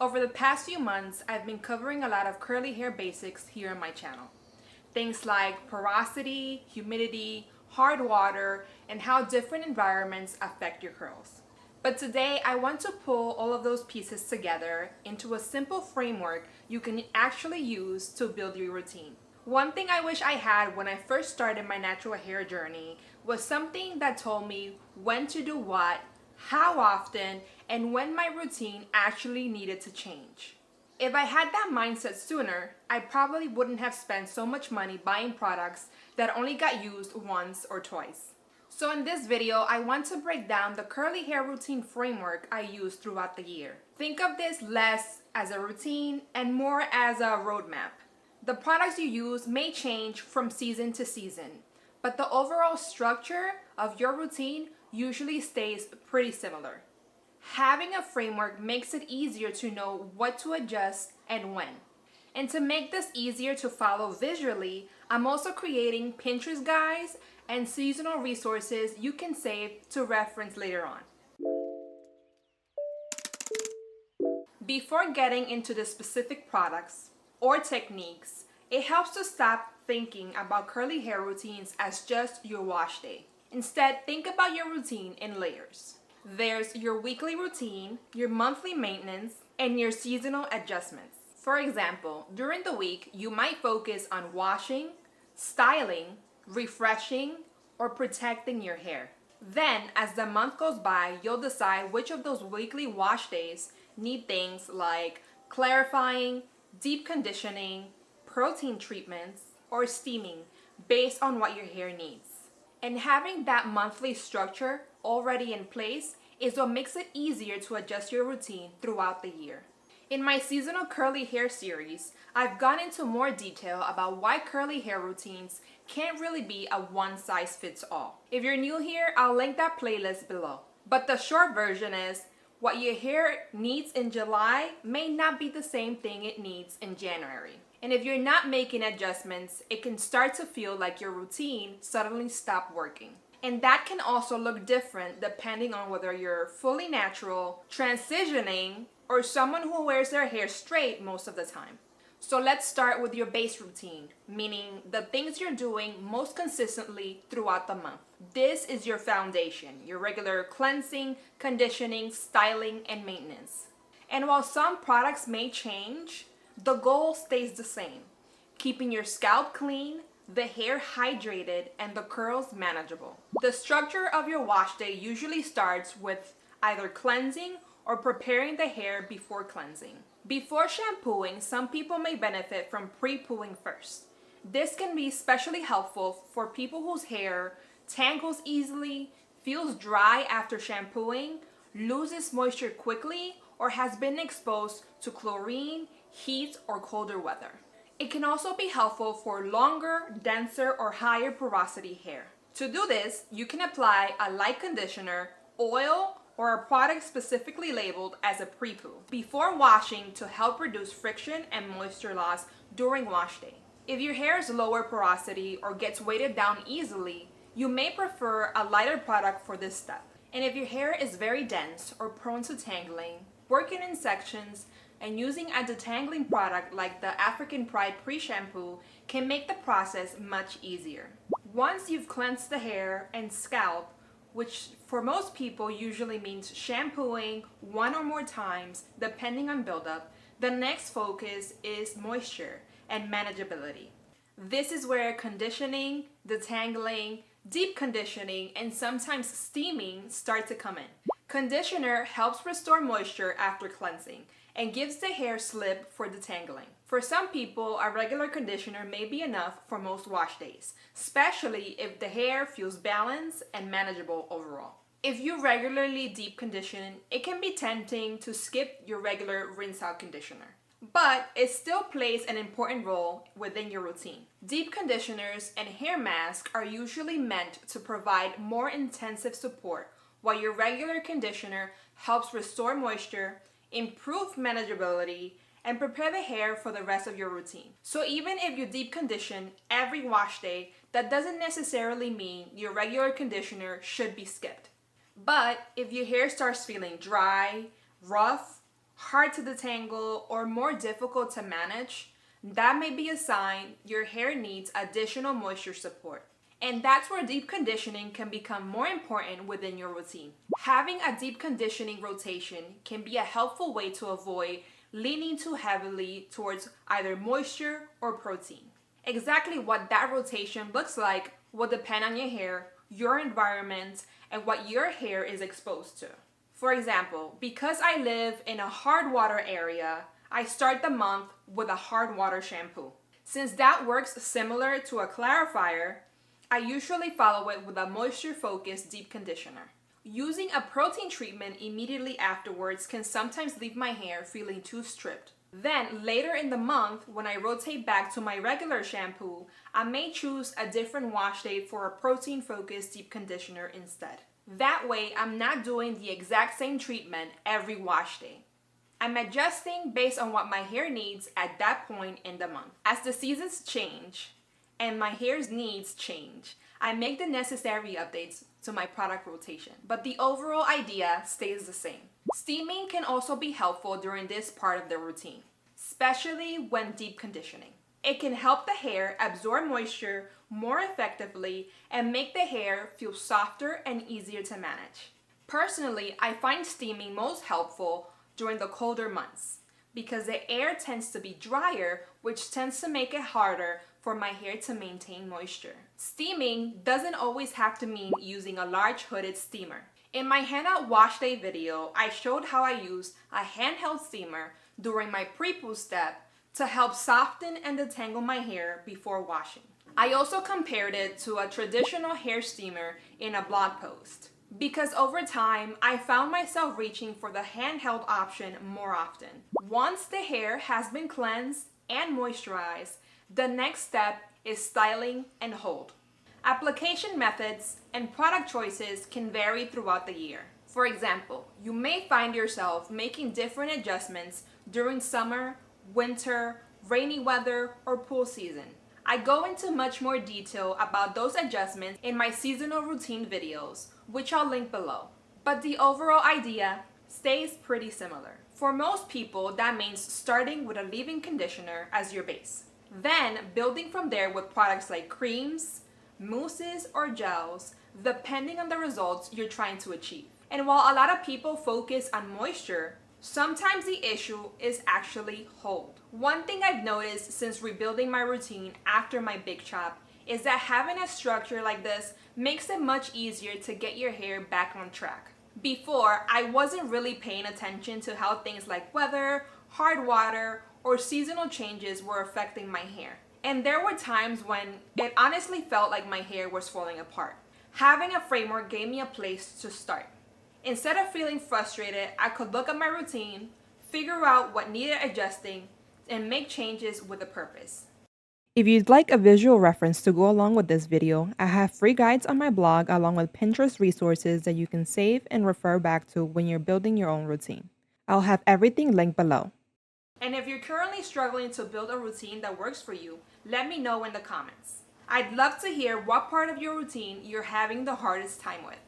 Over the past few months, I've been covering a lot of curly hair basics here on my channel. Things like porosity, humidity, hard water, and how different environments affect your curls. But today, I want to pull all of those pieces together into a simple framework you can actually use to build your routine. One thing I wish I had when I first started my natural hair journey was something that told me when to do what, how often, and when my routine actually needed to change. If I had that mindset sooner, I probably wouldn't have spent so much money buying products that only got used once or twice. So in this video, I want to break down the curly hair routine framework I use throughout the year. Think of this less as a routine and more as a roadmap. The products you use may change from season to season, but the overall structure of your routine usually stays pretty similar. Having a framework makes it easier to know what to adjust and when. And to make this easier to follow visually, I'm also creating Pinterest guides and seasonal resources you can save to reference later on. Before getting into the specific products or techniques, it helps to stop thinking about curly hair routines as just your wash day. Instead, think about your routine in layers. There's your weekly routine, your monthly maintenance, and your seasonal adjustments. For example, during the week, you might focus on washing, styling, refreshing, or protecting your hair. Then, as the month goes by, you'll decide which of those weekly wash days need things like clarifying, deep conditioning, protein treatments, or steaming based on what your hair needs. And having that monthly structure already in place is what makes it easier to adjust your routine throughout the year. In my seasonal curly hair series, I've gone into more detail about why curly hair routines can't really be a one-size-fits-all. If you're new here, I'll link that playlist below. But the short version is, what your hair needs in July may not be the same thing it needs in January. And if you're not making adjustments, it can start to feel like your routine suddenly stopped working. And that can also look different depending on whether you're fully natural, transitioning, or someone who wears their hair straight most of the time. So let's start with your base routine, meaning the things you're doing most consistently throughout the month. This is your foundation, your regular cleansing, conditioning, styling, and maintenance. And while some products may change, the goal stays the same, keeping your scalp clean, the hair hydrated, and the curls manageable. The structure of your wash day usually starts with either cleansing or preparing the hair before cleansing. Before shampooing, some people may benefit from pre-pooing first. This can be especially helpful for people whose hair tangles easily, feels dry after shampooing, loses moisture quickly, or has been exposed to chlorine, heat, or colder weather. It can also be helpful for longer, denser, or higher porosity hair. To do this, you can apply a light conditioner, oil, or a product specifically labeled as a pre-poo before washing to help reduce friction and moisture loss during wash day. If your hair is lower porosity or gets weighted down easily, you may prefer a lighter product for this step. And if your hair is very dense or prone to tangling, working in sections and using a detangling product like the African Pride pre-shampoo can make the process much easier. Once you've cleansed the hair and scalp, which for most people usually means shampooing one or more times depending on buildup, the next focus is moisture and manageability. This is where conditioning, detangling, deep conditioning, and sometimes steaming start to come in. Conditioner helps restore moisture after cleansing and gives the hair slip for detangling. For some people, a regular conditioner may be enough for most wash days, especially if the hair feels balanced and manageable overall. If you regularly deep condition, it can be tempting to skip your regular rinse out conditioner. But it still plays an important role within your routine. Deep conditioners and hair masks are usually meant to provide more intensive support, while your regular conditioner helps restore moisture, improve manageability, and prepare the hair for the rest of your routine. So even if you deep condition every wash day, that doesn't necessarily mean your regular conditioner should be skipped. But if your hair starts feeling dry, rough, hard to detangle, or more difficult to manage, that may be a sign your hair needs additional moisture support. And that's where deep conditioning can become more important within your routine. Having a deep conditioning rotation can be a helpful way to avoid leaning too heavily towards either moisture or protein. Exactly what that rotation looks like will depend on your hair, your environment, and what your hair is exposed to. For example, because I live in a hard water area, I start the month with a hard water shampoo. Since that works similar to a clarifier, I usually follow it with a moisture-focused deep conditioner. Using a protein treatment immediately afterwards can sometimes leave my hair feeling too stripped. Then, later in the month, when I rotate back to my regular shampoo, I may choose a different wash day for a protein-focused deep conditioner instead. That way, I'm not doing the exact same treatment every wash day. I'm adjusting based on what my hair needs at that point in the month. As the seasons change and my hair's needs change, I make the necessary updates to my product rotation, but the overall idea stays the same. Steaming can also be helpful during this part of the routine, especially when deep conditioning. It can help the hair absorb moisture more effectively and make the hair feel softer and easier to manage. Personally, I find steaming most helpful during the colder months because the air tends to be drier, which tends to make it harder for my hair to maintain moisture. Steaming doesn't always have to mean using a large hooded steamer. In my handout wash day video, I showed how I use a handheld steamer during my pre-poo step to help soften and detangle my hair before washing. I also compared it to a traditional hair steamer in a blog post, because over time, I found myself reaching for the handheld option more often. Once the hair has been cleansed and moisturized, the next step is styling and hold. Application methods and product choices can vary throughout the year. For example, you may find yourself making different adjustments during summer, winter, rainy weather, or pool season. I go into much more detail about those adjustments in my seasonal routine videos, which I'll link below. But the overall idea stays pretty similar. For most people, that means starting with a leave-in conditioner as your base. Then building from there with products like creams, mousses, or gels, depending on the results you're trying to achieve. And while a lot of people focus on moisture, sometimes the issue is actually hold. One thing I've noticed since rebuilding my routine after my big chop is that having a structure like this makes it much easier to get your hair back on track. Before, I wasn't really paying attention to how things like weather, hard water, or seasonal changes were affecting my hair. And there were times when it honestly felt like my hair was falling apart. Having a framework gave me a place to start. Instead of feeling frustrated, I could look at my routine, figure out what needed adjusting, and make changes with a purpose. If you'd like a visual reference to go along with this video, I have free guides on my blog along with Pinterest resources that you can save and refer back to when you're building your own routine. I'll have everything linked below. And if you're currently struggling to build a routine that works for you, let me know in the comments. I'd love to hear what part of your routine you're having the hardest time with.